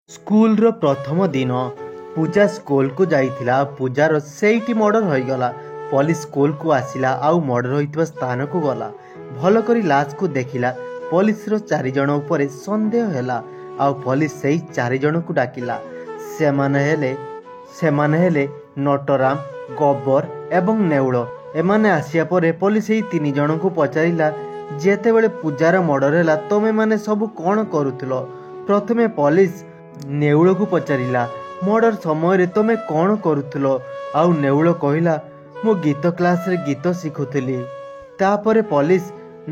ସ୍କୁଲର ପ୍ରଥମ ଦିନ ପୂଜା ସ୍କୁଲକୁ ଯାଇଥିଲା। ପୂଜାର ସେଇଠି ମର୍ଡର ହୋଇଗଲା। ପୋଲିସ ସ୍କୁଲକୁ ଆସିଲା ଆଉ ମର୍ଡର ହୋଇଥିବା ସ୍ଥାନକୁ ଗଲା। ଭଲ କରି ଲାଶକୁ ଦେଖିଲା। ପୋଲିସର 4 ଜଣ ଉପରେ ସନ୍ଦେହ ହେଲା ଆଉ ପୋଲିସ ସେଇ 4 ଜଣକୁ ଡାକିଲା। ସେମାନେ ହେଲେ ନଟରାମ, ଗବ୍ବର ଏବଂ ନେଉଳ। ଏମାନେ ଆସିବା ପରେ ପୋଲିସ ଏଇ 3 ଜଣଙ୍କୁ ପଚାରିଲା, ଯେତେବେଳେ ପୂଜାର ମର୍ଡର ହେଲା ତମେମାନେ ସବୁ କ'ଣ କରୁଥିଲ? ପ୍ରଥମେ ପୋଲିସ ନେଉଳକୁ ପଚାରିଲା, ମର୍ଡର ସମୟରେ ତମେ କ'ଣ କରୁଥିଲ? ଆଉ ନେଉଳ କହିଲା, ମୁଁ ଗୀତ କ୍ଲାସରେ ଗୀତ ଶିଖୁଥିଲି। ତାପରେ ପୋଲିସ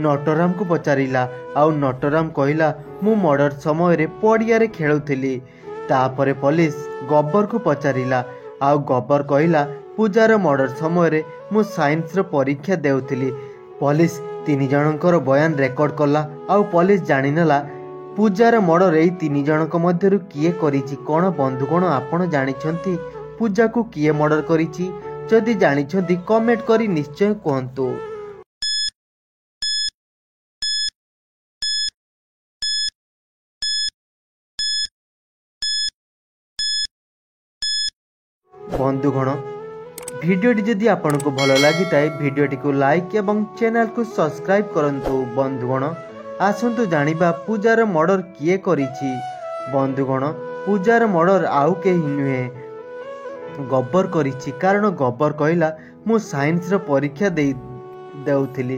ନଟରାମକୁ ପଚାରିଲା ଆଉ ନଟରାମ କହିଲା, ମୁଁ ମର୍ଡର ସମୟରେ ପଡ଼ିଆରେ ଖେଳୁଥିଲି। ତାପରେ ପୋଲିସ ଗବ୍ବରକୁ ପଚାରିଲା ଆଉ ଗବ୍ବର କହିଲା, ପୂଜାର ମର୍ଡର ସମୟରେ ମୁଁ ସାଇନ୍ସର ପରୀକ୍ଷା ଦେଉଥିଲି। ପୋଲିସ 3 ଜଣଙ୍କର ବୟାନ ରେକର୍ଡ କଲା ଆଉ ପୋଲିସ ଜାଣିନେଲା ପୂଜାର ମର୍ଡର ଏଇ 3 ଜଣଙ୍କ ମଧ୍ୟରୁ କିଏ କରିଛି। କ'ଣ ବନ୍ଧୁଗଣ ଆପଣ ଜାଣିଛନ୍ତି ପୂଜାକୁ କିଏ ମର୍ଡର କରିଛି? ଯଦି ଜାଣିଛନ୍ତି କମେଣ୍ଟ କରି ନିଶ୍ଚୟ କୁହନ୍ତୁ। ବନ୍ଧୁଗଣ, ଭିଡ଼ିଓଟି ଯଦି ଆପଣଙ୍କୁ ଭଲ ଲାଗିଥାଏ ଭିଡ଼ିଓଟିକୁ ଲାଇକ୍ ଏବଂ ଚ୍ୟାନେଲକୁ ସବସ୍କ୍ରାଇବ୍ କରନ୍ତୁ। ବନ୍ଧୁଗଣ, ଆସନ୍ତୁ ଜାଣିବା ପୂଜାର ମର୍ଡର କିଏ କରିଛି। ବନ୍ଧୁଗଣ, ପୂଜାର ମର୍ଡର ଆଉ କେହି ନୁହେଁ, ଗବ୍ବର କରିଛି। କାରଣ ଗବ୍ବର କହିଲା, ମୁଁ ସାଇନ୍ସର ପରୀକ୍ଷା ଦେଉଥିଲି।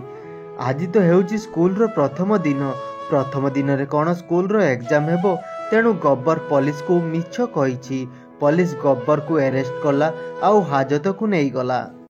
ଆଜି ତ ହେଉଛି ସ୍କୁଲର ପ୍ରଥମ ଦିନ। ପ୍ରଥମ ଦିନରେ କ'ଣ ସ୍କୁଲର ଏକ୍ଜାମ ହେବ? ତେଣୁ ଗବ୍ବର ପୋଲିସକୁ ମିଛ କହିଛି। ପୋଲିସ ଗବ୍ବରକୁ ଆରେଷ୍ଟ କଲା ଆଉ ହାଜତକୁ ନେଇଗଲା।